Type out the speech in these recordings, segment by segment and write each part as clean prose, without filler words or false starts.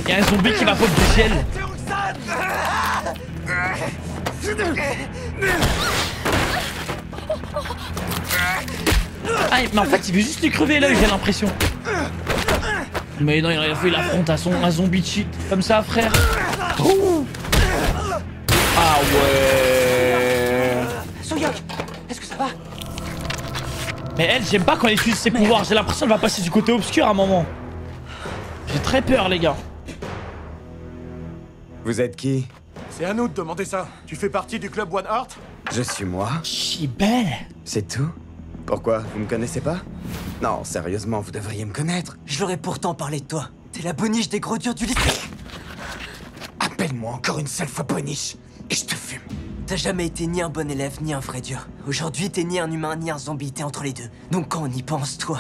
Il y a un zombie qui va pop du ciel. Ah, mais en fait, il veut juste lui crever l'œil, j'ai l'impression. Mais non, il affronte un zombie cheat. Comme ça, frère. Ouh. Ah ouais. Soyok, est-ce que ça va? Mais elle, j'aime pas quand elle utilise ses pouvoirs. J'ai l'impression qu'elle va passer du côté obscur à un moment. J'ai très peur, les gars. Vous êtes qui? C'est à nous de demander ça. Tu fais partie du club One Heart? Je suis moi. Chibel. C'est tout? Pourquoi? Vous me connaissez pas? Non, sérieusement, vous devriez me connaître. Je leur ai pourtant parlé de toi. T'es la boniche des gros durs du lycée. Appelle-moi encore une seule fois Boniche, et je te fume. T'as jamais été ni un bon élève, ni un vrai dur. Aujourd'hui, t'es ni un humain, ni un zombie, t'es entre les deux. Donc quand on y pense, toi,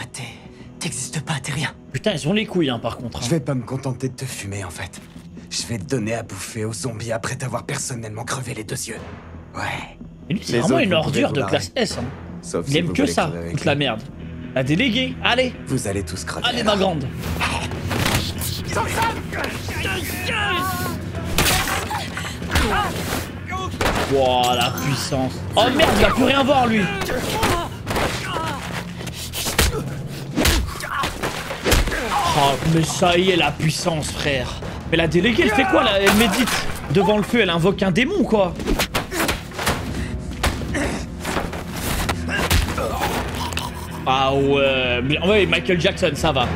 t'existes pas, t'es rien. Putain, ils ont les couilles, hein, par contre. Hein. Je vais pas me contenter de te fumer, en fait. Je vais te donner à bouffer aux zombies après t'avoir personnellement crevé les 2 yeux. Ouais. Et lui, c'est Les vraiment autres, une vous ordure pouvez de vous classe S. Hein. Sauf Il si aime vous que voulez ça, crever avec toute la lui. merde. La déléguée, allez. Vous allez tous crever. Allez, alors. ma grande. Wow, la puissance. Oh merde, il va plus rien voir, lui. Oh, mais ça y est, la puissance, frère. Mais la déléguée, elle fait quoi, là? Elle médite devant le feu, elle invoque un démon, quoi. Ah ouais, ouais, Michael Jackson, ça va.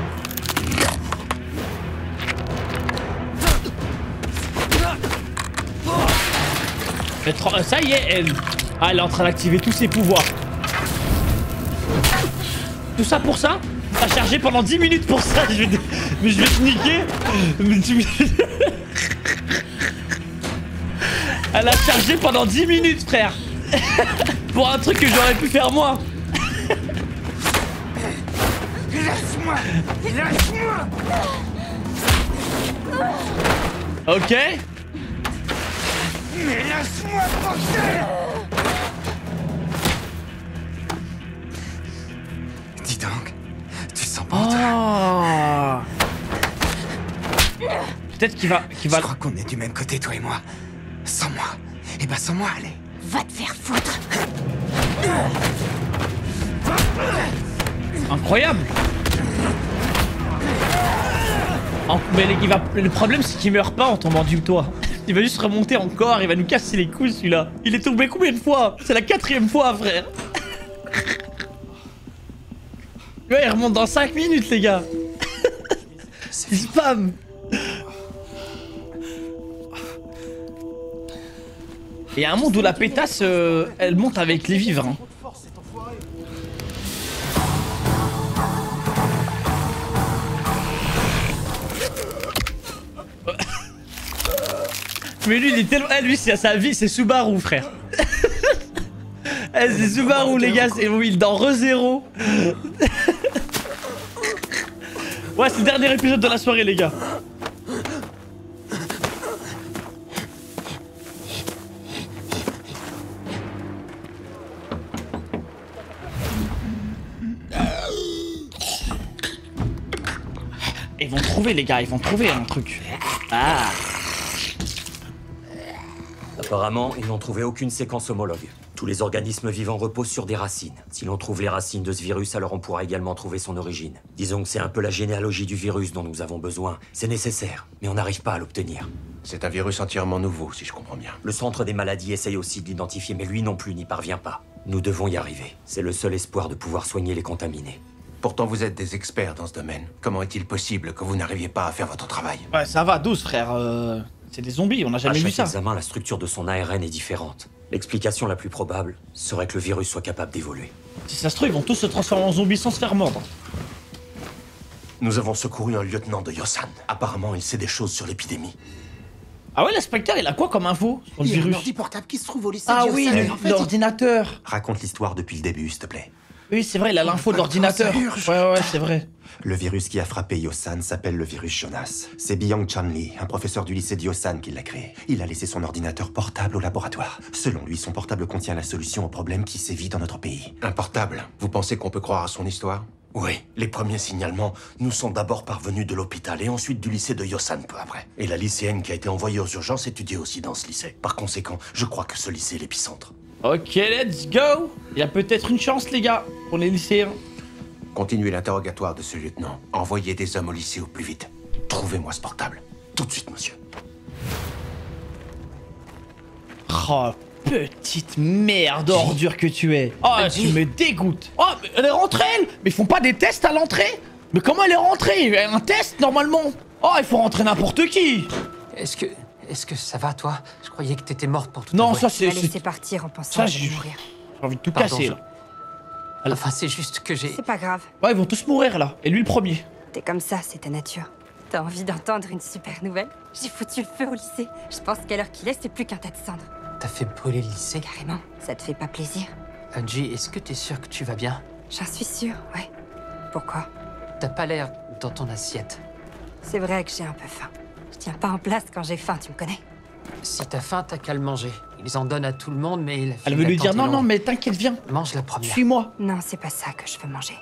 Ça y est, elle est en train d'activer tous ses pouvoirs. Tout ça pour ça? T'as chargé pendant 10 minutes pour ça, mais je vais te niquer. Elle a chargé pendant 10 minutes, frère. Pour un truc que j'aurais pu faire moi. Laisse-moi! Laisse-moi! Ok. Mais laisse-moi penser! Dis donc, tu sens bon, toi? Oh. Peut-être qu'il va... Je crois qu'on est du même côté, toi et moi. Sans moi. Eh ben, sans moi, allez. Va te faire foutre. Incroyable. Mais le problème, c'est qu'il meurt pas en tombant du toit. Il va juste remonter encore, il va nous casser les couilles, celui-là. Il est tombé combien de fois? C'est la 4e fois, frère. Ouais, il remonte dans 5 minutes, les gars. Il spam. Il y a un monde où la pétasse, elle monte avec les vivres. Hein. Mais lui, il est tellement... lui, c'est sa vie, c'est Subaru, frère. C'est Subaru, les gars, c'est oui, dans Re-Zero. Ouais, c'est le dernier épisode de la soirée, les gars. Ils vont trouver, les gars, ils vont trouver un truc. Ah. Apparemment, ils n'ont trouvé aucune séquence homologue. Tous les organismes vivants reposent sur des racines. Si l'on trouve les racines de ce virus, alors on pourra également trouver son origine. Disons que c'est un peu la généalogie du virus dont nous avons besoin. C'est nécessaire, mais on n'arrive pas à l'obtenir. C'est un virus entièrement nouveau, si je comprends bien. Le centre des maladies essaye aussi de l'identifier, mais lui non plus n'y parvient pas. Nous devons y arriver. C'est le seul espoir de pouvoir soigner les contaminés. Pourtant, vous êtes des experts dans ce domaine. Comment est-il possible que vous n'arriviez pas à faire votre travail? Ouais, ça va, 12, frère. C'est des zombies, on n'a À jamais vu chaque ça. examen, la structure de son ARN est différente. L'explication la plus probable serait que le virus soit capable d'évoluer. Si ça se trouve, ils vont tous se transformer en zombies sans se faire mordre. Nous avons secouru un lieutenant de Yosan. Apparemment, il sait des choses sur l'épidémie. Ah ouais, l'inspecteur, il a quoi comme info sur le Il y a un virus? ordi portable qui se trouve au lycée Ah de oui, Yosan. En fait, l'ordinateur. Raconte l'histoire depuis le début, s'il te plaît. Oui, c'est vrai, il a l'info de l'ordinateur. Ouais, c'est vrai. Le virus qui a frappé Yosan s'appelle le virus Jonas. C'est Byung Chanli, un professeur du lycée de Yosan, qui l'a créé. Il a laissé son ordinateur portable au laboratoire. Selon lui, son portable contient la solution au problème qui sévit dans notre pays. Un portable. Vous pensez qu'on peut croire à son histoire? Oui, les premiers signalements nous sont d'abord parvenus de l'hôpital et ensuite du lycée de Yosan peu après. Et la lycéenne qui a été envoyée aux urgences étudiait aussi dans ce lycée. Par conséquent, je crois que ce lycée est l'épicentre. Ok, let's go. Il y a peut-être une chance, les gars, pour les lycéens. Continuez l'interrogatoire de ce lieutenant. Envoyez des hommes au lycée au plus vite. Trouvez-moi ce portable. Tout de suite, monsieur. Oh, petite merde ordure que tu es. Oh, tu me dégoûtes. Oh, mais elle est rentrée, elle. Mais ils font pas des tests à l'entrée? Mais comment elle est rentrée? Il y a un test, normalement. Oh, il faut rentrer n'importe qui. Est-ce que ça va, toi? Je croyais que t'étais morte pour tout Non, avouer. ça Tu l'as c'est... laissé partir en pensant Ça, à j'ai mourir. envie de tout Pardon, casser, là. Enfin, c'est juste que j'ai... C'est pas grave. Ouais, ils vont tous mourir, là. Et lui, le premier. T'es comme ça, c'est ta nature. T'as envie d'entendre une super nouvelle? J'ai foutu le feu au lycée. Je pense qu'à l'heure qu'il est, c'est plus qu'un tas de cendres. T'as fait brûler le lycée? Carrément, ça te fait pas plaisir? Angie, est-ce que t'es sûre que tu vas bien? J'en suis sûre, ouais. Pourquoi? T'as pas l'air dans ton assiette. C'est vrai que j'ai un peu faim. Je tiens pas en place quand j'ai faim, tu me connais? Si t'as faim, t'as qu'à le manger. Ils en donnent à tout le monde, mais la Elle file veut lui dire d'attente est non, non, longue. mais t'inquiète, viens. Mange la première. Suis-moi. Non, c'est pas ça que je veux manger.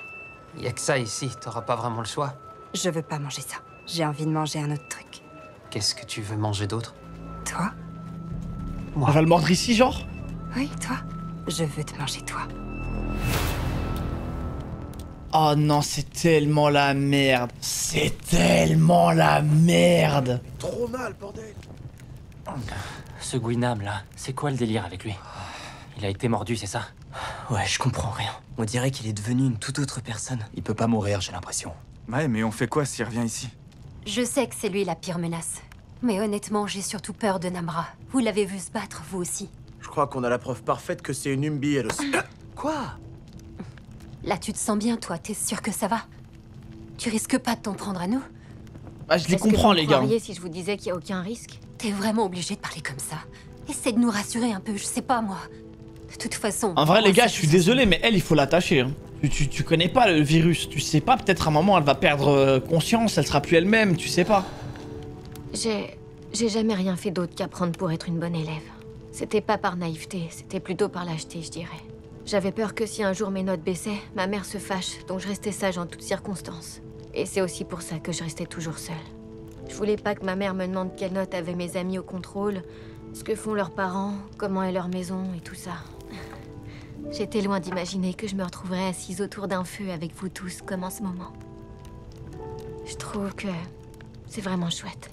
Y a que ça ici, t'auras pas vraiment le choix. Je veux pas manger ça. J'ai envie de manger un autre truc. Qu'est-ce que tu veux manger d'autre? Toi? On va le mordre ici, genre? Oui, toi. Je veux te manger, toi. Oh non, c'est tellement la merde. C'est tellement la merde. Trop mal, bordel. Ce Guinam là, c'est quoi le délire avec lui? Il a été mordu, c'est ça? Ouais, je comprends rien. On dirait qu'il est devenu une toute autre personne. Il peut pas mourir, j'ai l'impression. Ouais, mais on fait quoi s'il revient ici? Je sais que c'est lui la pire menace. Mais honnêtement, j'ai surtout peur de Namra. Vous l'avez vu se battre, vous aussi. Je crois qu'on a la preuve parfaite que c'est une Umbi, elle aussi. Quoi? Là, tu te sens bien, toi, t'es sûr que ça va? Tu risques pas de t'en prendre à nous? Ah, je les Est-ce que comprends, vous les me gars. croiriez si je vous disais qu'il y a aucun risque? T'es vraiment obligé de parler comme ça. Essaie de nous rassurer un peu, je sais pas, moi. De toute façon... En vrai, les gars, moi, je suis désolé, mais elle, il faut l'attacher. Hein. Tu connais pas le virus. Tu sais pas, peut-être à un moment, elle va perdre conscience, elle sera plus elle-même, tu sais pas. J'ai jamais rien fait d'autre qu'apprendre pour être une bonne élève. C'était pas par naïveté, c'était plutôt par lâcheté, je dirais. J'avais peur que si un jour mes notes baissaient, ma mère se fâche, donc je restais sage en toutes circonstances. Et c'est aussi pour ça que je restais toujours seule. Je voulais pas que ma mère me demande quelles notes avaient mes amis au contrôle, ce que font leurs parents, comment est leur maison et tout ça. J'étais loin d'imaginer que je me retrouverais assise autour d'un feu avec vous tous, comme en ce moment. Je trouve que c'est vraiment chouette.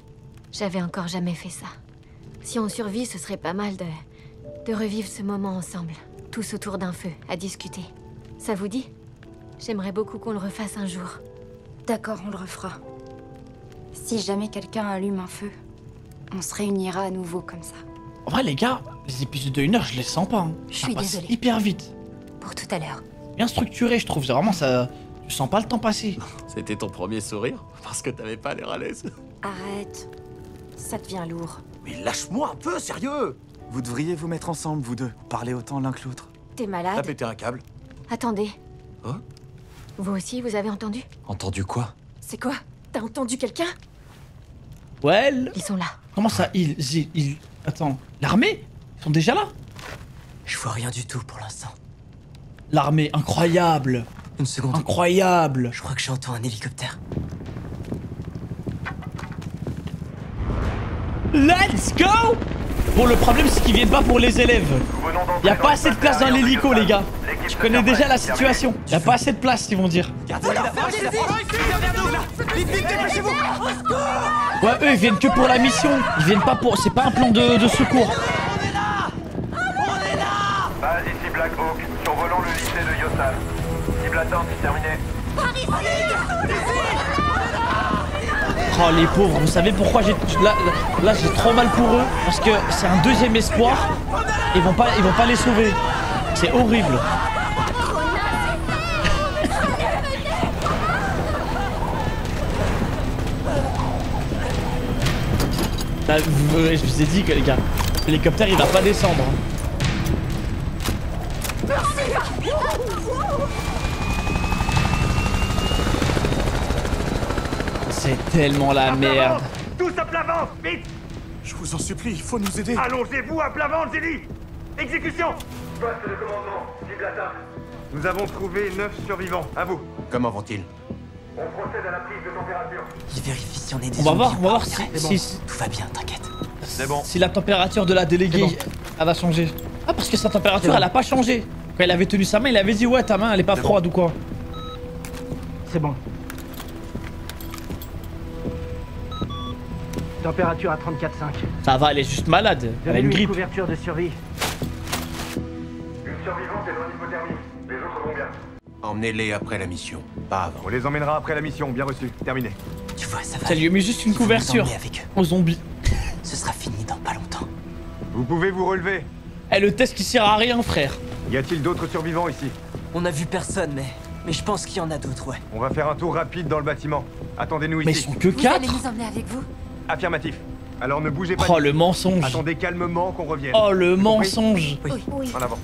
J'avais encore jamais fait ça. Si on survit, ce serait pas mal de revivre ce moment ensemble, tous autour d'un feu, à discuter. Ça vous dit? J'aimerais beaucoup qu'on le refasse un jour. D'accord, on le refera. Si jamais quelqu'un allume un feu, on se réunira à nouveau comme ça. En vrai, les gars, les épisodes de 1 heure, je les sens pas. Hein. Je Ça suis passe désolée. hyper vite. Pour tout à l'heure. Bien structuré, je trouve. C'est vraiment ça. Tu sens pas le temps passer. C'était ton premier sourire? Parce que t'avais pas l'air à l'aise. Arrête. Ça devient lourd. Mais lâche-moi un peu, sérieux! Vous devriez vous mettre ensemble, vous deux. Parler autant l'un que l'autre. T'es T'as malade? pété un câble? Attendez. Hein? Vous aussi, vous avez entendu? Entendu quoi? C'est quoi? T'as entendu quelqu'un? Well. Ils sont là. Comment ça, Attends, l'armée? Ils sont déjà là? Je vois rien du tout pour l'instant. L'armée, incroyable. Une seconde. Incroyable. Je crois que j'entends un hélicoptère. Let's go! Bon, le problème, c'est qu'ils viennent pas pour les élèves. Y a pas assez de place dans l'hélico, les gars. Je connais déjà la situation. Y a pas assez de place, ils vont dire. Ouais, eux, ils viennent que pour la mission. Ils viennent pas pour... C'est pas un plan de secours. Base ici Black Hawk, survolant le lycée de Yosan. Cible attente, terminé. Oh, les pauvres, vous savez pourquoi j'ai... Là, j'ai trop mal pour eux. Parce que c'est un deuxième espoir. Ils vont pas les sauver. C'est horrible. Là, je vous ai dit que, les gars, l'hélicoptère, il va pas descendre. C'est tellement la merde. Tous à plat ventre, vite! Je vous en supplie, il faut nous aider. Allongez-vous à plat ventre, j'ai dit! Exécution! Poste de commandement, cible atteinte. Nous avons trouvé 9 survivants, à vous. Comment vont-ils? On procède à la prise de température. Il vérifie si on est des On va voir, zombies on va ou voir pas. si Tout va bien, t'inquiète. C'est bon. si la température de la déléguée, elle va changer. Ah, parce que sa température, elle a pas changé. Quand il avait tenu sa main, il avait dit ouais, ta main, elle est pas froide ou quoi. C'est bon. Température à 34,5. Ça va, elle est juste malade. Elle a une Donnez-lui une grippe. couverture de survie. Une survivante est en hypothermie. Les autres vont bien. Emmenez-les après la mission, pas avant. On les emmènera après la mission, bien reçu. Terminé. Tu vois, ça va. Ça lui a mis juste une Ils vont nous couverture emmener avec eux. aux zombies. Ce sera fini dans pas longtemps. Vous pouvez vous relever. Eh, le test qui sert à rien, frère. Y a-t-il d'autres survivants ici? On a vu personne, mais je pense qu'il y en a d'autres, ouais. On va faire un tour rapide dans le bâtiment. Attendez-nous Mais ils ici. sont que Vous allez 4. nous emmener avec vous? Affirmatif. Alors ne bougez pas. Oh, le mensonge. Attendez calmement qu'on revienne. Oh, le Vous compris? mensonge. Oui. En avant.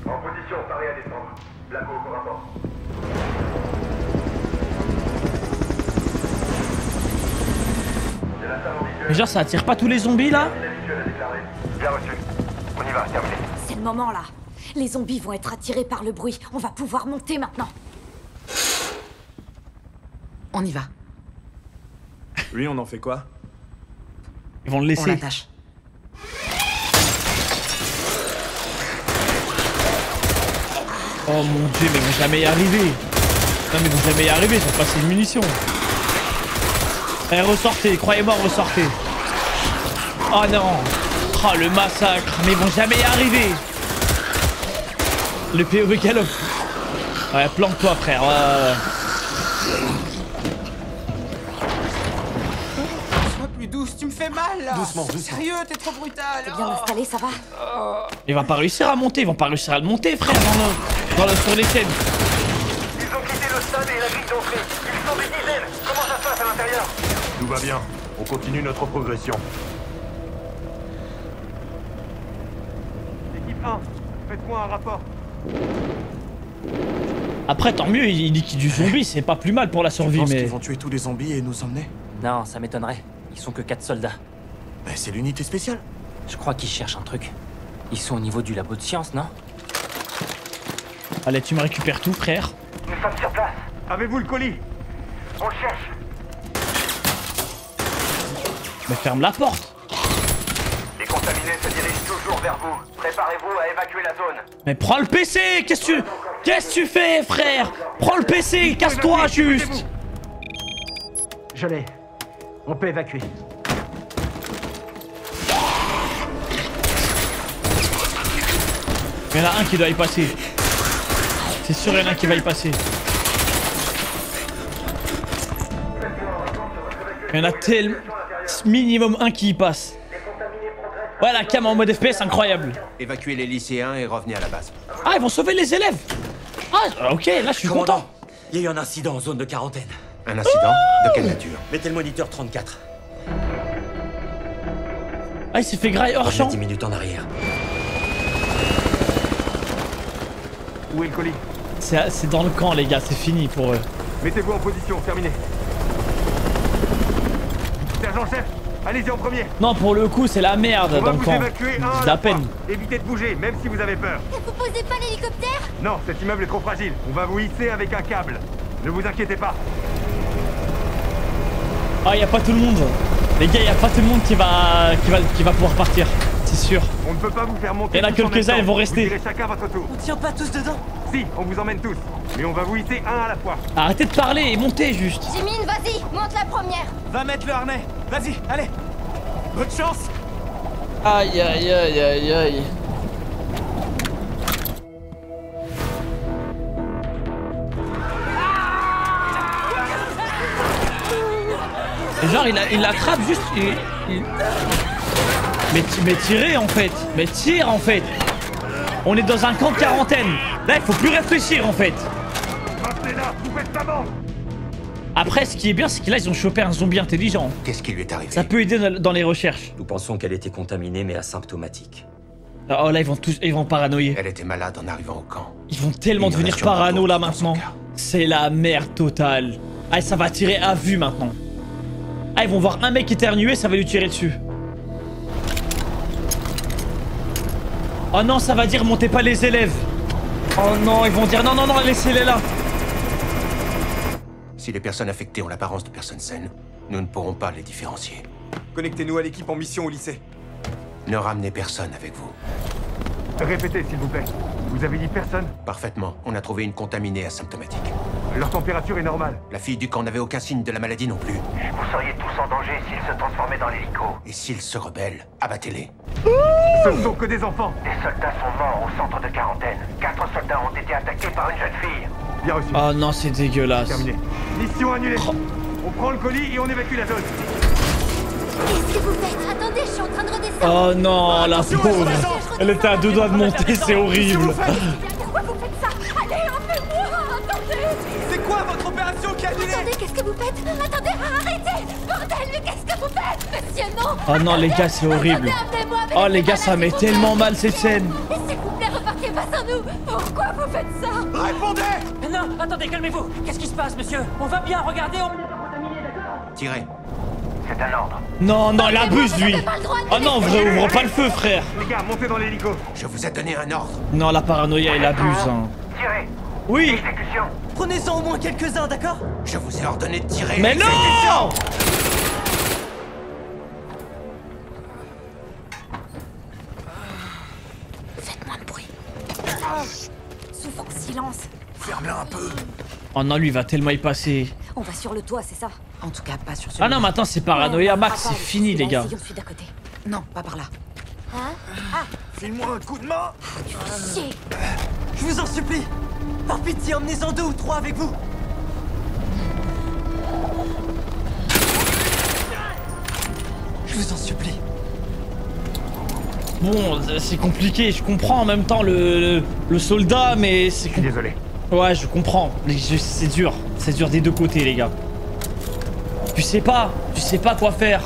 En position, paré à descendre. Black Hawk au rapport. Mais genre, ça attire pas tous les zombies là? Inhabituel à déclarer. Bien reçu. On y va, terminé. C'est le moment là. Les zombies vont être attirés par le bruit. On va pouvoir monter maintenant. On y va. Lui, on en fait quoi? Ils vont le On laisser. l'attache. Oh mon dieu, mais ils vont jamais y arriver. Non, mais ils vont jamais y arriver, ils ont passé une munition. Eh, ressortez, croyez-moi, ressortez. Oh non. Oh, le massacre. Mais ils vont jamais y arriver. Le POV galop. Ouais, plante-toi, frère. Ouais. Sois plus douce, tu me fais mal là. Doucement, doucement. Sérieux, t'es trop brutal. T'es bien installé, ça va? Il va pas réussir à monter, ils vont pas réussir à le monter, frère, sur les scènes. Ils ont quitté le stade et la grille d'entrée. Ils sont des dizaines. Comment ça se passe à l'intérieur? Tout va bien. On continue notre progression. Équipe 1, faites-moi un rapport. Après, tant mieux, il dit qu'il y a du zombie, c'est pas plus mal pour la survie, Tu penses mais. qu'ils vont tuer tous les zombies et nous emmener? Non, ça m'étonnerait. Ils sont que 4 soldats. Bah, c'est l'unité spéciale. Je crois qu'ils cherchent un truc. Ils sont au niveau du labo de science, non? Allez, tu me récupères tout, frère. Nous sommes sur place. Avez-vous le colis? On le cherche. Mais ferme la porte. Les contaminés se dirigent toujours vers vous. Préparez-vous à évacuer la zone. Mais prends le PC. Qu'est-ce que tu fais, frère? Prends le PC, casse-toi juste. Je l'ai. On peut évacuer. Il y en a un qui doit y passer. C'est sûr, il y en a un qui va y passer. Il y en a tellement... Minimum un qui y passe. Ouais, la cam en mode FPS, incroyable. Évacuez les lycéens et revenez à la base. Ah, ils vont sauver les élèves. Ah, ok, là, je suis content. Il y a eu un incident en zone de quarantaine. Un incident? De quelle nature? Mettez le moniteur 34. Ah, il s'est fait grailler hors Revenez champ. 10 minutes en arrière. Où est le colis? C'est dans le camp, les gars, c'est fini pour eux. Mettez-vous en position, terminé. Sergent-chef, allez-y en premier. Non, pour le coup, c'est la merde On va dans le vous camp. évacuer un à De la la peine. fois. Évitez de bouger, même si vous avez peur. Vous posez pas l'hélicoptère? Non, cet immeuble est trop fragile. On va vous hisser avec un câble. Ne vous inquiétez pas. Ah, y a pas tout le monde. Les gars, y a pas tout le monde qui va pouvoir partir. C'est sûr. On ne peut pas vous faire monter. Y en a tous en même quelques-uns, temps. ils vont rester. Vous irez chacun votre tour. On tient pas tous dedans. Si, on vous emmène tous. Mais on va vous hisser un à la fois. Arrêtez de parler et montez juste. Jimine, vas-y, monte la première. Va mettre le harnais. Vas-y, allez. Bonne chance. Aïe, aïe, aïe, aïe, aïe. Et genre, il l'attrape juste. Mais tirez en fait. Mais tire en fait. On est dans un camp de quarantaine. Là, il faut plus réfléchir en fait. Restez là, vous faites la bande. Après, ce qui est bien, c'est que là, ils ont chopé un zombie intelligent. Qu'est-ce qui lui est arrivé? Ça peut aider dans les recherches. Nous pensons qu'elle était contaminée mais asymptomatique. Oh là, ils vont paranoïer. Elle était malade en arrivant au camp. Ils vont tellement devenir parano là maintenant. C'est la merde totale. Ah, ça va tirer à vue maintenant. Ah, ils vont voir un mec éternuer, ça va lui tirer dessus. Oh non, ça va dire montez pas les élèves. Oh non, ils vont dire non, non, non, laissez-les là. Si les personnes affectées ont l'apparence de personnes saines, nous ne pourrons pas les différencier. Connectez-nous à l'équipe en mission au lycée. Ne ramenez personne avec vous. Répétez, s'il vous plaît. Vous avez dit personne? Parfaitement. On a trouvé une contaminée asymptomatique. Leur température est normale. La fille du camp n'avait aucun signe de la maladie non plus. Vous seriez tous en danger s'ils se transformaient dans l'hélico. Et s'ils se rebellent, abattez-les. Ce ne sont que des enfants. Des soldats sont morts au centre de quarantaine. 4 soldats ont été attaqués par une jeune fille. Bien reçu. Oh non, c'est dégueulasse. Terminé. Mission annulée. On prend le colis et on évacue la zone. Qu'est-ce que vous faites? Attendez, je suis en train de redescendre. Oh non, la pauvre. Elle était à 2 doigts de monter, c'est horrible. Pourquoi vous faites ça? Allez, fais-moi. Attendez. C'est quoi votre opération qui a annulée? Attendez, qu'est-ce que vous faites? Attendez, arrêtez. Bordel, mais qu'est-ce que vous faites? Monsieur, non. Oh non, les gars, c'est horrible. Oh les gars, ça met tellement mal cette scène. S'il vous plaît, repartez pas sans nous. Pourquoi vous faites ça? Répondez! Non, attendez, calmez-vous. Qu'est-ce qui se passe, monsieur? On va bien, regardez, Tirez. C'est un ordre. Non, non, il abuse lui. Oh non, ouvre pas le feu, frère. Les gars, montez dans l'hélico. Je vous ai donné un ordre. Non, la paranoïa, il abuse. Hein. Tirez. Oui. Exécution. Prenez-en au moins quelques-uns, d'accord? Je vous ai ordonné de tirer. Mais non! Faites moins de bruit. Souvent silence. Ferme-la un peu. Oh non, lui, il va tellement y passer. On va sur le toit, c'est ça? En tout cas, pas sur ce. Ah non, maintenant c'est paranoïa max, c'est fini les gars. Essayons celui d'à côté. Non, pas par là. Hein? Ah! File-moi un coup de main. Tu fais chier! Je vous en supplie! Par pitié, emmenez-en 2 ou 3 avec vous! Je vous en supplie. Bon, c'est compliqué, je comprends en même temps le soldat, mais c'est... Je suis désolé. Ouais, je comprends. C'est dur des deux côtés les gars. Tu sais pas quoi faire.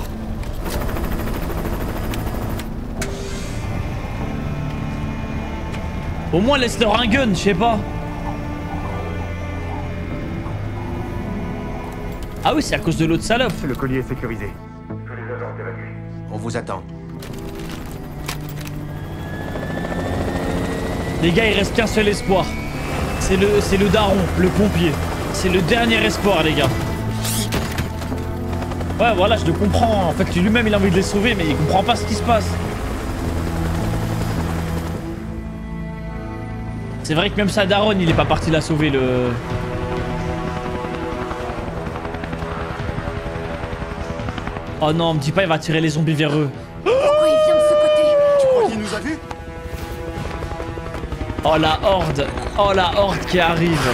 Au moins laisse-leur un gun, je sais pas. Ah oui, c'est à cause de l'autre salope. Le colis est sécurisé. Que les agents évacués. On vous attend. Les gars, il reste qu'un seul espoir. C'est le daron, le pompier. C'est le dernier espoir, les gars. Ouais, voilà, je le comprends. En fait, lui-même, il a envie de les sauver, mais il comprend pas ce qui se passe. C'est vrai que même ça, Daron, il est pas parti la sauver, le... Oh non, me dis pas, il va tirer les zombies vers eux. Pourquoi il vient de ce côté? Tu crois qu'il nous a vus? Oh la horde. Oh la horde qui arrive.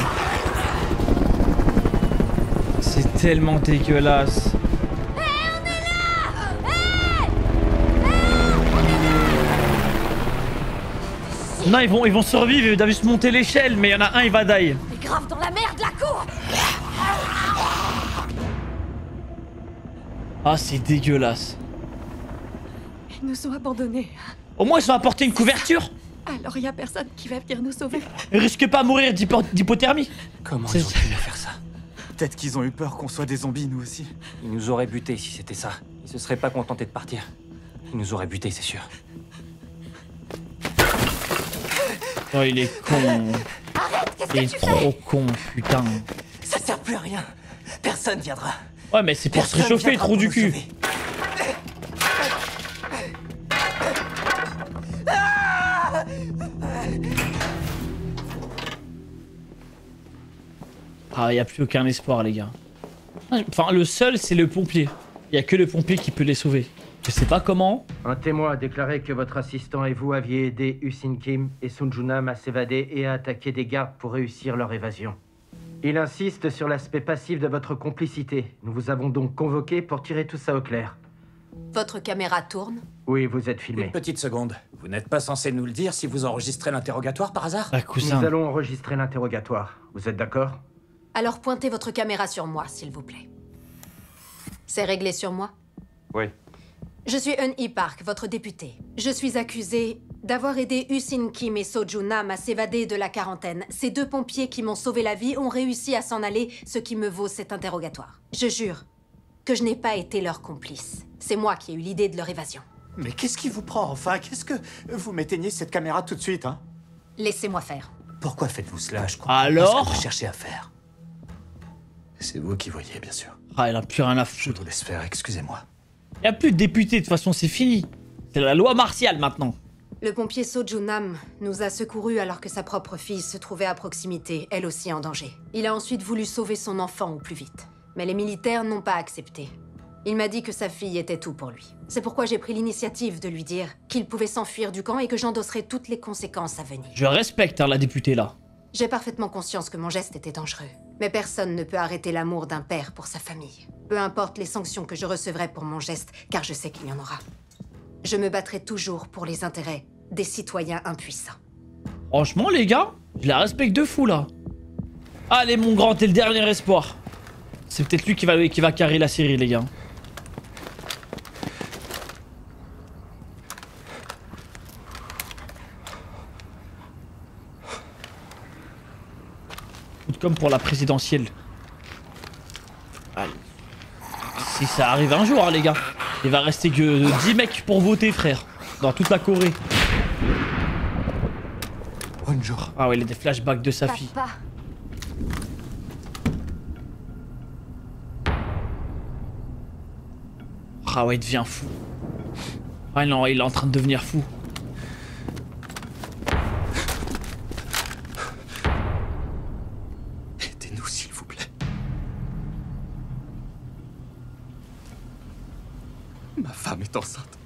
C'est tellement dégueulasse. Non, ils vont survivre, il a juste monter l'échelle, mais il y en a un, il va die. Mais grave dans la merde, la cour! Ah, c'est dégueulasse. Ils nous ont abandonnés. Au moins, ils ont apporté une couverture. Alors il y a personne qui va venir nous sauver. Ils risquent pas à mourir d'hypothermie. Comment ils ont pu nous faire ça? Peut-être qu'ils ont eu peur qu'on soit des zombies, nous aussi. Ils nous auraient butés si c'était ça. Ils se seraient pas contentés de partir. Ils nous auraient butés, c'est sûr. Oh, il est con. Il est trop con, putain. Ça sert plus à rien. Personne viendra. Ouais, mais c'est pour se réchauffer, trou du cul. Ah, y a plus aucun espoir, les gars. Enfin, le seul, c'est le pompier. Y a que le pompier qui peut les sauver. Je sais pas comment. Un témoin a déclaré que votre assistant et vous aviez aidé Usin Kim et Sun Junam à s'évader et à attaquer des gardes pour réussir leur évasion. Il insiste sur l'aspect passif de votre complicité. Nous vous avons donc convoqué pour tirer tout ça au clair. Votre caméra tourne? Oui, vous êtes filmé. Une petite seconde. Vous n'êtes pas censé nous le dire si vous enregistrez l'interrogatoire par hasard? Ah, cousin. Nous allons enregistrer l'interrogatoire. Vous êtes d'accord? Alors pointez votre caméra sur moi, s'il vous plaît. C'est réglé sur moi? Oui. Je suis Eun-hee Park, votre député. Je suis accusé d'avoir aidé Usin Kim et So Junam à s'évader de la quarantaine. Ces deux pompiers qui m'ont sauvé la vie ont réussi à s'en aller, ce qui me vaut cet interrogatoire. Je jure que je n'ai pas été leur complice. C'est moi qui ai eu l'idée de leur évasion. Mais qu'est-ce qui vous prend, enfin? Qu'est-ce que... Vous m'éteignez cette caméra tout de suite, hein? Laissez-moi faire. Pourquoi faites-vous cela? Je crois Alors ce que vous cherchez à faire. C'est vous qui voyez, bien sûr. Ah, il a plus rien à foutre. Je vous laisse faire, excusez-moi. Il n'y a plus de députés, de toute façon, c'est fini. C'est la loi martiale maintenant. Le pompier Sojunam nous a secourus alors que sa propre fille se trouvait à proximité, elle aussi en danger. Il a ensuite voulu sauver son enfant au plus vite. Mais les militaires n'ont pas accepté. Il m'a dit que sa fille était tout pour lui. C'est pourquoi j'ai pris l'initiative de lui dire qu'il pouvait s'enfuir du camp et que j'endosserais toutes les conséquences à venir. Je respecte la députée là. J'ai parfaitement conscience que mon geste était dangereux. Mais personne ne peut arrêter l'amour d'un père pour sa famille. Peu importe les sanctions que je recevrai pour mon geste, car je sais qu'il y en aura. Je me battrai toujours pour les intérêts des citoyens impuissants. Franchement, les gars, je la respecte de fou, là. Allez, mon grand, t'es le dernier espoir. C'est peut-être lui qui va carrer la série, les gars. Comme pour la présidentielle. Allez. Si ça arrive un jour, hein, les gars. Il va rester que 10 mecs pour voter, frère. Dans toute la Corée. Bonjour. Ah ouais, il a des flashbacks de sa fille. Ah ouais, il devient fou. Ah non, il est en train de devenir fou. Aidez-nous, s'il vous plaît. Ma femme est enceinte.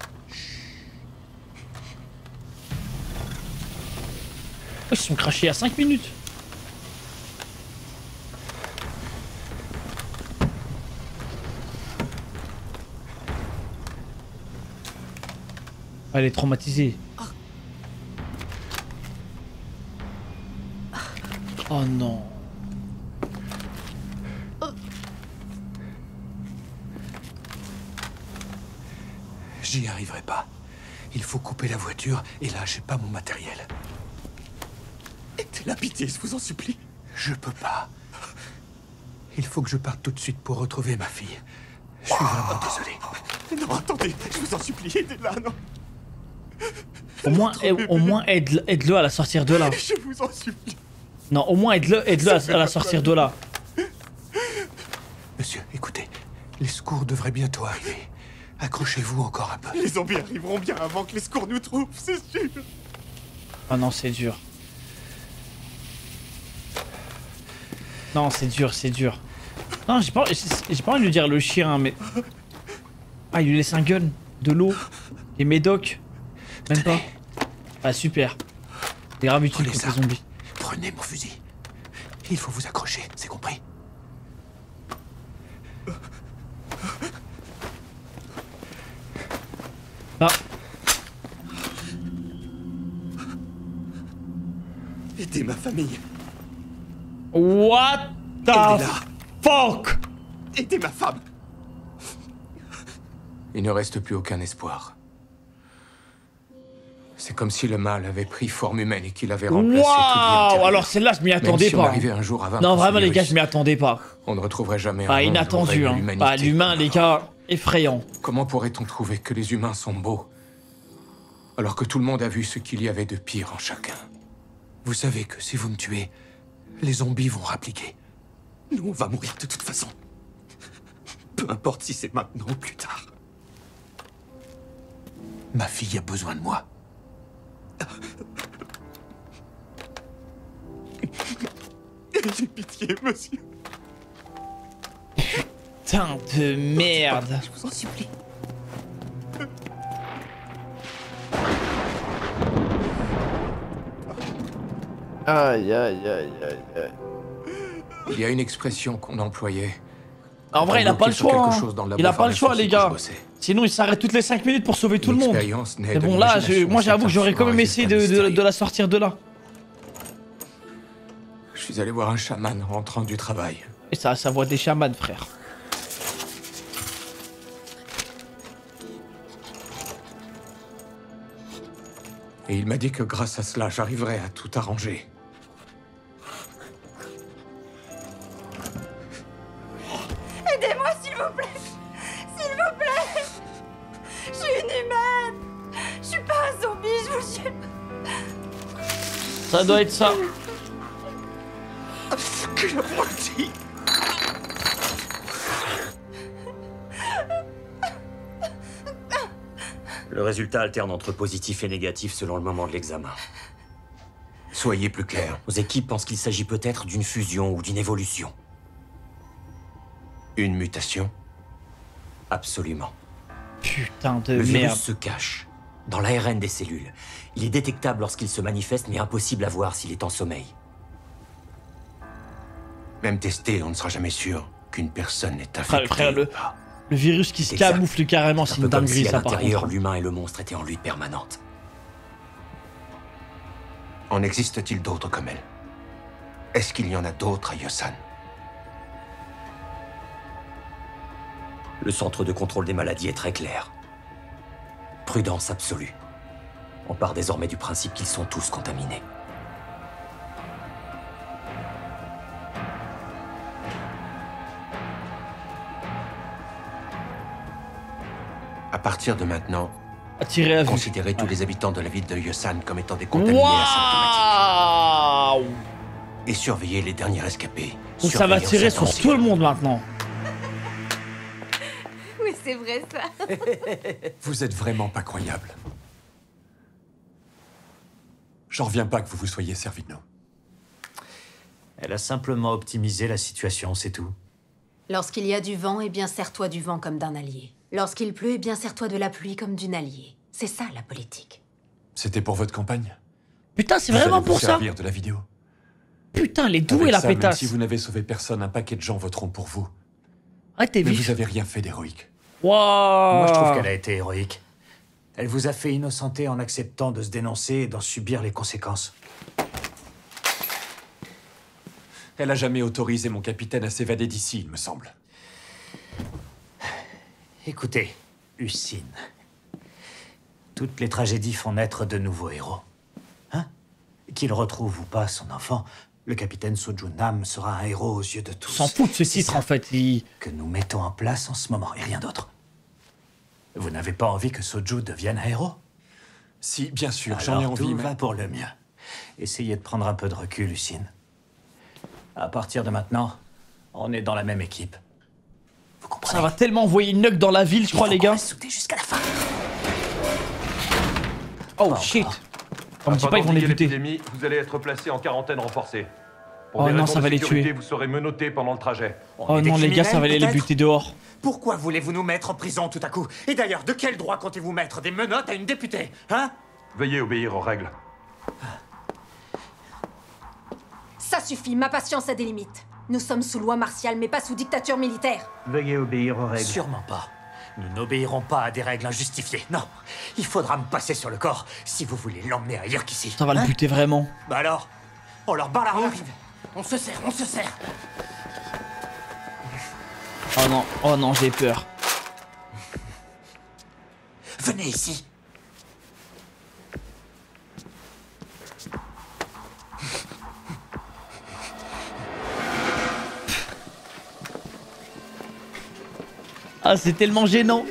Ils se sont crachés à 5 minutes. Elle est traumatisée. Oh non. J'y arriverai pas. Il faut couper la voiture, et là, j'ai pas mon matériel. Aidez la pitié, je vous en supplie. Je peux pas. Il faut que je parte tout de suite pour retrouver ma fille. Je suis vraiment désolé. Non, attendez, je vous en supplie, aidez-la, non. Au moins aide-le à la sortir de là. Je vous en supplie. Non, au moins aide-le à la sortir de là. Monsieur, écoutez, les secours devraient bientôt arriver. Accrochez-vous encore un peu. Les zombies arriveront bien avant que les secours nous trouvent, c'est sûr. Ah non, c'est dur. Non, c'est dur, c'est dur. Non, j'ai pas envie de lui dire le chien, mais... Ah, il lui laisse un gun, de l'eau, des médocs. Même pas. Ah, super. C'est grave utile contre les zombies. Prenez mon fusil. Il faut vous accrocher, c'est compris? Ah. Aidez ma famille. What the fuck? Aidez ma femme. Il ne reste plus aucun espoir. C'est comme si le mal avait pris forme humaine et qu'il avait remplacé tout bien. Waouh! Alors celle-là, je m'y attendais pas. Un jour avant non, vraiment les gars, je m'y attendais pas. On ne retrouverait jamais un inattendu, hein. Pas l'humain, les gars, effrayant. Comment pourrait-on trouver que les humains sont beaux alors que tout le monde a vu ce qu'il y avait de pire en chacun? Vous savez que si vous me tuez, les zombies vont rappliquer. Nous, on va mourir de toute façon. Peu importe si c'est maintenant ou plus tard. Ma fille a besoin de moi. J'ai pitié, monsieur. Putain de merde. Je vous en supplie. Aïe, aïe, aïe, aïe, aïe. Il y a une expression qu'on employait. En vrai, il a pas le choix. Il a pas le choix, les gars. Sinon, il s'arrête toutes les 5 minutes pour sauver tout le monde. Mais bon, là, moi, j'avoue que j'aurais quand même essayé de la sortir de là. Je suis allé voir un chaman en rentrant du travail. Et ça a sa voix des chamans, frère. Et il m'a dit que grâce à cela, j'arriverais à tout arranger. Aidez-moi, s'il vous plaît. S'il vous plaît. Je suis une humaine. Je suis pas un zombie, je vous jure. Ça doit être ça. L'abruti. Le résultat alterne entre positif et négatif selon le moment de l'examen. Soyez plus clair. Nos équipes pensent qu'il s'agit peut-être d'une fusion ou d'une évolution. Une mutation? Absolument. Putain de Le merde. virus se cache dans l'ARN des cellules. Il est détectable lorsqu'il se manifeste, mais impossible à voir s'il est en sommeil. Même testé, on ne sera jamais sûr qu'une personne est infectée. Frère, le virus qui se Exact. camoufle carrément, C'est c'est un une peu comme dinguerie si à ça par l'intérieur, contre. l'humain et le monstre étaient en lutte permanente. En existe-t-il d'autres comme elle? Est-ce qu'il y en a d'autres à Yosan? Le centre de contrôle des maladies est très clair. Prudence absolue. On part désormais du principe qu'ils sont tous contaminés. À partir de maintenant, Attiré à vue. considérez tous les habitants de la ville de Yosan comme étant des contaminés asymptomatiques. Waouh! Et surveillez les derniers rescapés. Donc ça va Surveillance tirer sur intensive. tout le monde maintenant. Oui, c'est vrai ça. Vous êtes vraiment pas croyable. J'en reviens pas que vous vous soyez servi de nous. Elle a simplement optimisé la situation, c'est tout. Lorsqu'il y a du vent, eh bien sers-toi du vent comme d'un allié. Lorsqu'il pleut, eh bien sers-toi de la pluie comme d'une alliée. C'est ça la politique. C'était pour votre campagne? Putain, c'est Vous vraiment allez vous pour ça. servir de la vidéo. Putain, les doués Avec la ça, même pétasse. si vous n'avez sauvé personne, un paquet de gens voteront pour vous. Ah, t'es Mais vif. vous avez rien fait d'héroïque. Waouh! Moi, je trouve qu'elle a été héroïque. Elle vous a fait innocenter en acceptant de se dénoncer et d'en subir les conséquences. Elle a jamais autorisé mon capitaine à s'évader d'ici, il me semble. Écoutez, Usine. Toutes les tragédies font naître de nouveaux héros. Hein? Qu'il retrouve ou pas son enfant, le capitaine Sojunam sera un héros aux yeux de tous. S'en fout de ce titre en fait. Que nous mettons en place en ce moment, et rien d'autre. Vous n'avez pas envie que Soju devienne un héros? Si, bien sûr, j'en ai Alors, envie, tout mais... va pour le mieux. Essayez de prendre un peu de recul, Usine. À partir de maintenant, on est dans la même équipe. Ça va tellement envoyer une nuque dans la ville, je crois, les gars. Jusqu'à la fin. Oh shit. On me dit pas, ils vont les buter. l'épidémie, vous allez être placé en quarantaine renforcée. Pour Oh des non, raisons ça de va les sécurité, tuer. Vous serez menotté pendant le trajet. Oh non, les gars, ça va aller les buter dehors. Pourquoi voulez-vous nous mettre en prison tout à coup? Et d'ailleurs, de quel droit comptez-vous mettre des menottes à une députée? Hein? Veuillez obéir aux règles. Ça suffit, ma patience a des limites. Nous sommes sous loi martiale, mais pas sous dictature militaire. Veuillez obéir aux règles. Sûrement pas. Nous n'obéirons pas à des règles injustifiées. Non, il faudra me passer sur le corps si vous voulez l'emmener ailleurs qu'ici. Ça va le buter vraiment. Bah alors, on leur barre la route. On se serre, on se serre. Oh non, j'ai peur. Venez ici. Ah, c'est tellement gênant.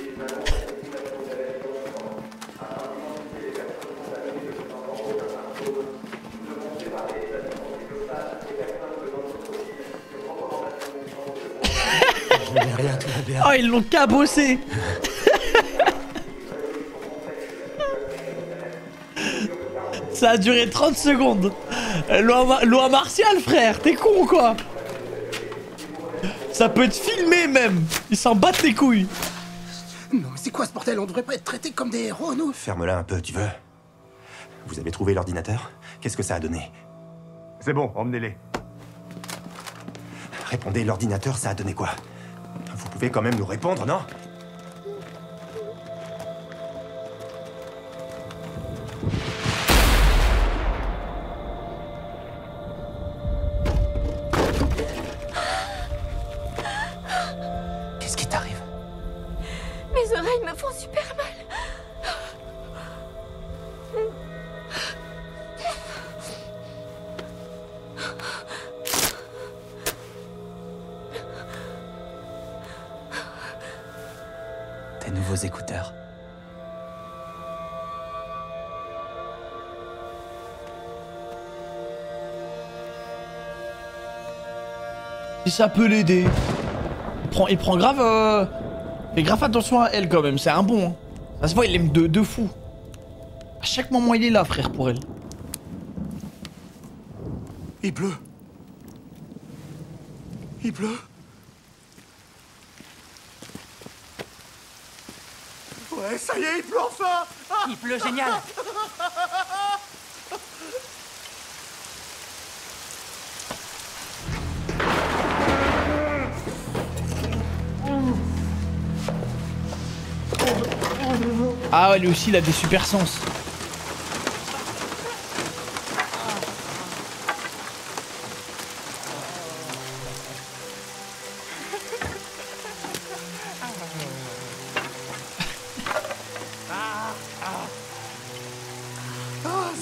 Oh, ils l'ont cabossé. Ça a duré 30 secondes. Loi martiale, frère. T'es con ou quoi? Ça peut être filmé même. Ils s'en battent les couilles. Non, mais c'est quoi ce bordel? On devrait pas être traités comme des héros, nous? Ferme-la un peu, tu veux? Vous avez trouvé l'ordinateur? Qu'est-ce que ça a donné? C'est bon, emmenez-les. Répondez, l'ordinateur, ça a donné quoi? Vous pouvez quand même nous répondre, non? Qu'est-ce qui t'arrive? Mes oreilles me font super mal. Tes nouveaux écouteurs. Si ça peut l'aider. Il prend grave... Fait grave attention à elle quand même, c'est un bon. Hein. Ça se voit, il aime de fou. À chaque moment, il est là, frère, pour elle. Il pleut. Il pleut. Ouais, ça y est, il pleut enfin. Il pleut, génial. Ah ouais, lui aussi, il a des super sens.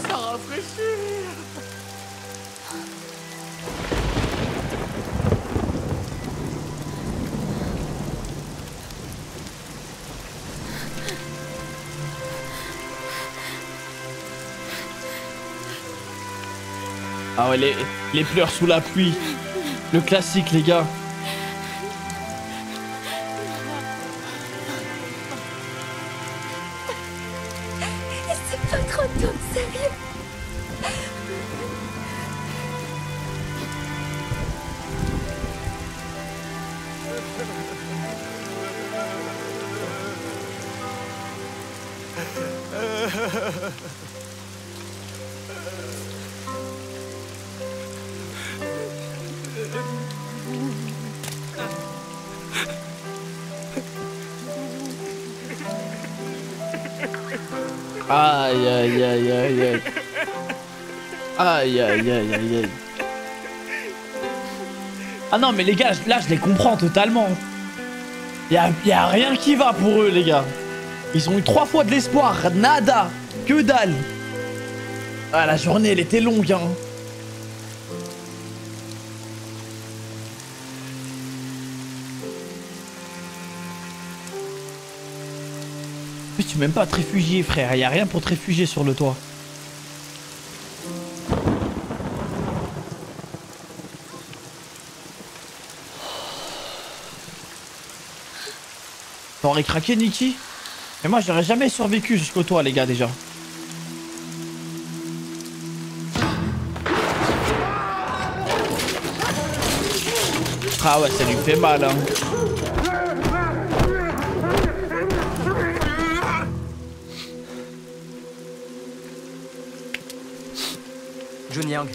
Ça rafraîchit. Ah ouais, les pleurs sous la pluie. Le classique, les gars. C'est pas trop tôt, sérieux. Aïe aïe aïe aïe aïe. Aïe aïe aïe aïe aïe. Ah non mais les gars, là je les comprends totalement. Y a rien qui va pour eux les gars. Ils ont eu 3 fois de l'espoir, nada, que dalle. Ah la journée elle était longue hein. En plus tu peux même pas te réfugier frère, y a rien pour te réfugier sur le toit. T'aurais craqué Nikki? Mais moi j'aurais jamais survécu jusqu'au toit les gars déjà. Ah ouais ça lui fait mal hein. Juniang,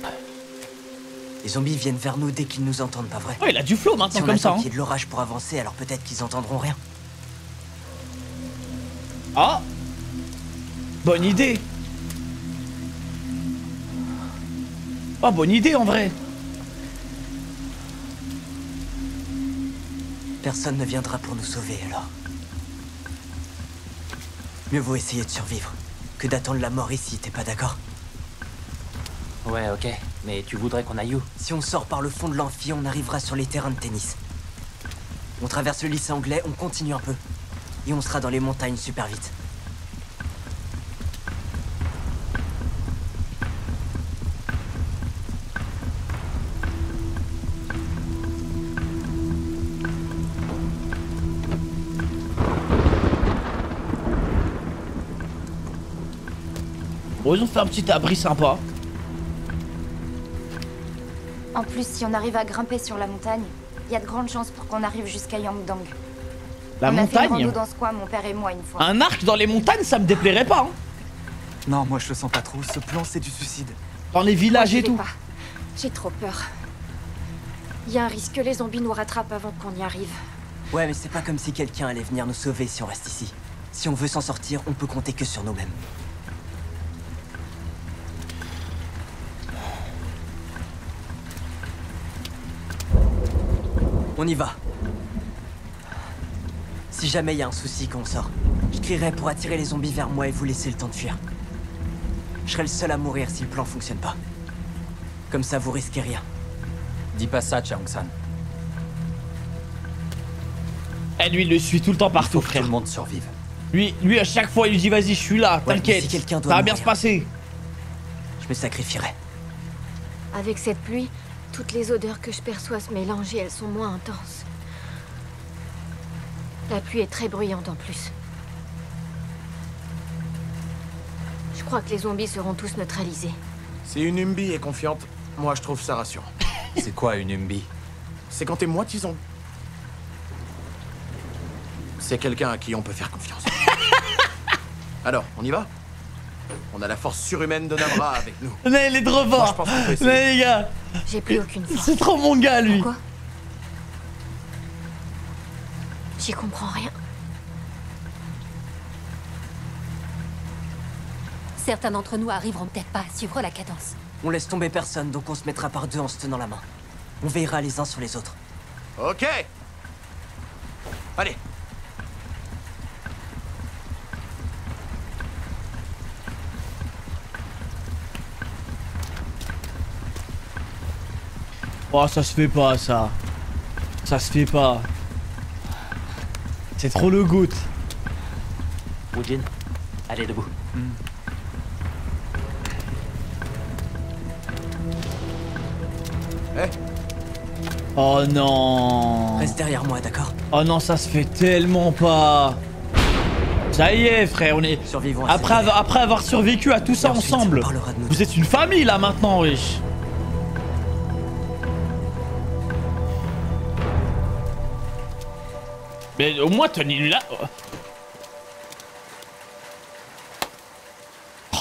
les zombies viennent vers nous dès qu'ils nous entendent, pas vrai? Oh il a du flow maintenant si comme ça hein. Il y a de l'orage pour avancer, alors peut-être qu'ils entendront rien. Ah, bonne idée. Oh bonne idée en vrai. Personne ne viendra pour nous sauver alors. Mieux vaut essayer de survivre que d'attendre la mort ici, t'es pas d'accord? Ouais, ok. Mais tu voudrais qu'on aille où? Si on sort par le fond de l'amphi, on arrivera sur les terrains de tennis. On traverse le lycée anglais, on continue un peu. Et on sera dans les montagnes super vite. Bon, ils ont fait un petit abri sympa. En plus, si on arrive à grimper sur la montagne, il y a de grandes chances pour qu'on arrive jusqu'à Yangdang. La montagne? On a fait une rando dans ce coin, mon père et moi, une fois. Un arc dans les montagnes, ça me déplairait pas. Hein. Non, moi je le sens pas trop. Ce plan, c'est du suicide. Dans les villages et tout. Pas. J'ai trop peur. Il y a un risque que les zombies nous rattrapent avant qu'on y arrive. Ouais, mais c'est pas comme si quelqu'un allait venir nous sauver si on reste ici. Si on veut s'en sortir, on peut compter que sur nous-mêmes. On y va. Si jamais il y a un souci quand on sort, je crierai pour attirer les zombies vers moi et vous laisser le temps de fuir. Je serai le seul à mourir si le plan fonctionne pas. Comme ça, vous risquez rien. Dis pas ça, Chang-san. Eh, lui, il le suit tout le temps partout, frère. Tout le monde survive. Lui, à chaque fois, il lui dit vas-y, je suis là, t'inquiète. Si ça va bien se passer. Je me sacrifierai. Avec cette pluie, Toutes les odeurs que je perçois se mélangent et elles sont moins intenses. La pluie est très bruyante en plus. Je crois que les zombies seront tous neutralisés. Si une Umbi est confiante, moi je trouve ça rassurant. C'est quoi une Umbi? C'est quand t'es moitié zombie. C'est quelqu'un à qui on peut faire confiance. Alors, on y va? On a la force surhumaine de Namra avec nous. Mais il est trop fort. Moi, je pense qu'on peut essayer. Mais les gars, j'ai plus aucune force. C'est trop mon gars, lui. Pourquoi? J'y comprends rien. Certains d'entre nous arriveront peut-être pas à suivre la cadence. On laisse tomber personne, donc on se mettra par deux en se tenant la main. On veillera les uns sur les autres. Ok. Allez. Oh, ça se fait pas, ça. Ça se fait pas. C'est trop le goût. Woojin, allez debout. Eh. Oh non. Reste derrière moi, d'accord? Oh non, ça se fait tellement pas. Ça y est, frère, on est... Survivons. Après avoir survécu à tout ça ensemble. Vous êtes une famille, là, maintenant, riche. Mais au moins, tenez là.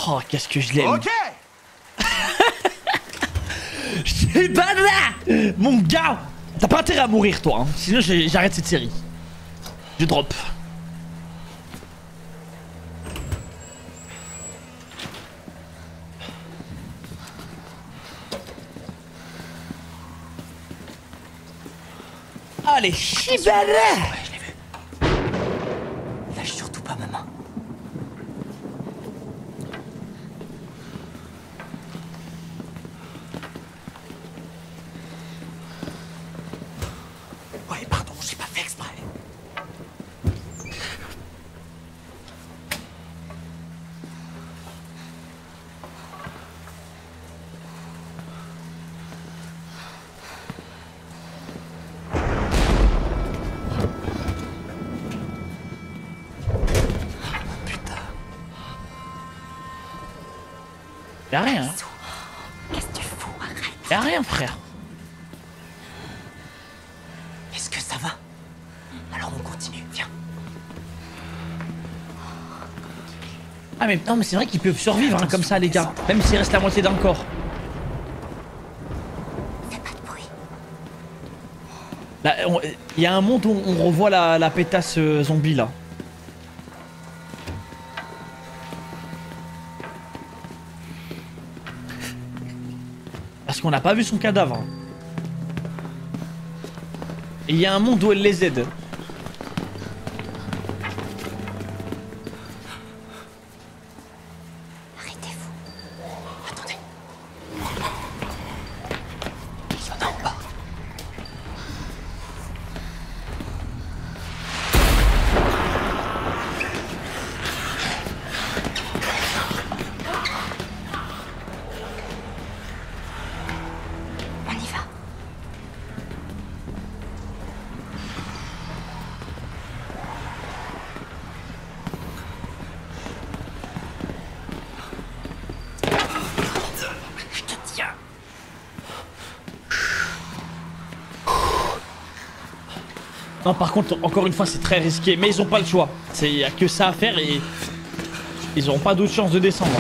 Oh, qu'est-ce que je l'aime. Ok. Je pas là. Mon gars, t'as pas intérêt à mourir, toi. Hein. Sinon, j'arrête cette série. Je drop. Allez, Shibara. Lâche surtout pas ma main. Ouais, pardon, j'ai pas fait exprès. Y'a rien. Qu'est-ce que tu fous? Arrête. Y'a rien, frère. Est-ce que ça va? Alors on continue, viens. Ah mais non, mais c'est vrai qu'ils peuvent survivre hein, comme ça, les gars. Même s'il reste la moitié d'un corps. Fais pas de bruit. Là, il y a un monde où on revoit la pétasse zombie là. Parce qu'on n'a pas vu son cadavre. Et il y a un monde où elle les aide. Arrêtez-vous. Attendez. Il y en a en bas. On y va. Je te tiens. Non, par contre, encore une fois, c'est très risqué. Mais ils ont pas le choix. Il y a que ça à faire et ils auront pas d'autre chance de descendre.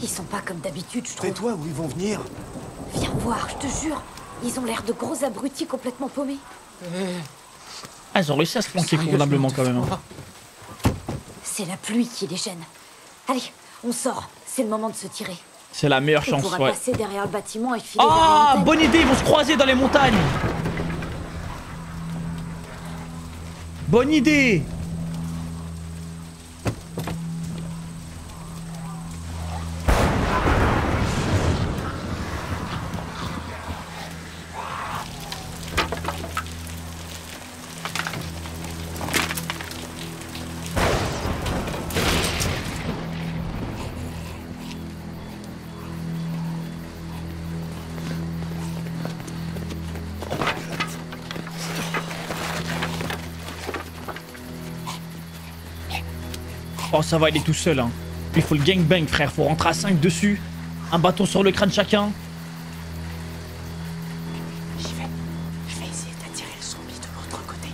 Ils sont pas comme d'habitude, je trouve. Tais-toi où ils vont venir. Viens voir, je te jure. Ils ont l'air de gros abrutis complètement paumés. Ah, ils ont réussi à se planquer convenablement quand même. Hein. C'est la pluie qui les gêne. Allez, on sort. C'est le moment de se tirer. C'est la meilleure On chance, pourra ouais. passer derrière le bâtiment et filer vers la Ah, montagne. bonne idée, ils vont se croiser dans les montagnes. Bonne idée. Oh, ça va, il est tout seul, hein. Il faut le gangbang, frère. Faut rentrer à 5 dessus. Un bâton sur le crâne chacun. Je vais essayer d'attirer le zombie de l'autre côté.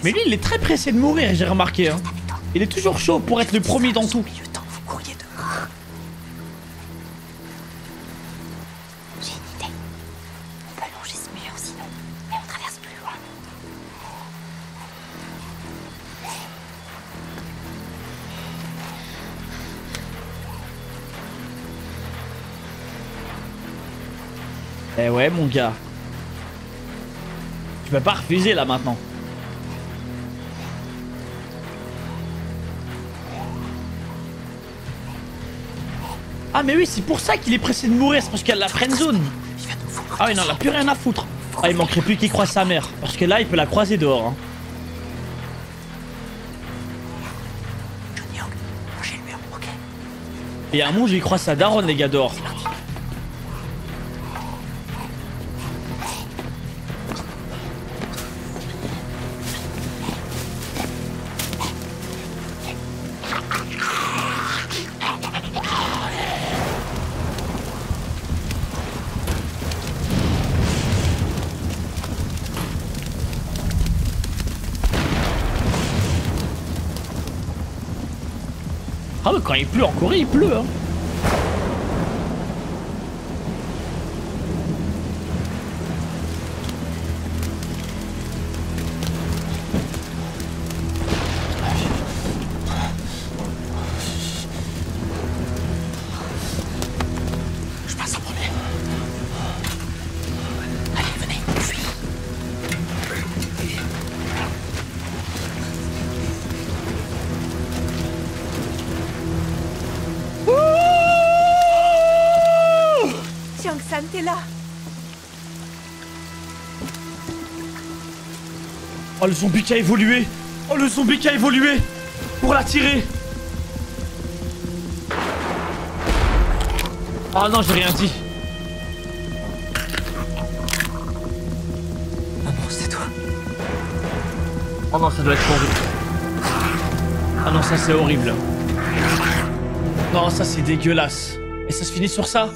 Mais lui, il est très pressé de mourir, j'ai remarqué, hein. Il est toujours chaud pour être le premier dans tout. Vous courriez de... J'ai une idée. On peut longer ce mur sinon, mais on traverse plus loin. Eh ouais, mon gars. Tu peux pas refuser, là, maintenant. Ah mais oui, c'est pour ça qu'il est pressé de mourir, c'est parce qu'il y a la friendzone. Ah oui, non, il a plus rien à foutre. Ah, il manquerait plus qu'il croise sa mère, parce que là, il peut la croiser dehors. Hein. Et il y a un moment où il croise sa daronne, les gars, dehors. Ah mais quand il pleut en Corée, il pleut hein. Je passe en premier. Allez, venez, fuis. Jiang-san, t'es là. Oh le zombie qui a évolué. Oh le zombie qui a évolué. Pour la tirer. Oh non, j'ai rien dit. Maman, c'est toi. Oh non, ça doit être horrible. Ah non, ça c'est horrible. Non, ça c'est dégueulasse. Et ça se finit sur ça?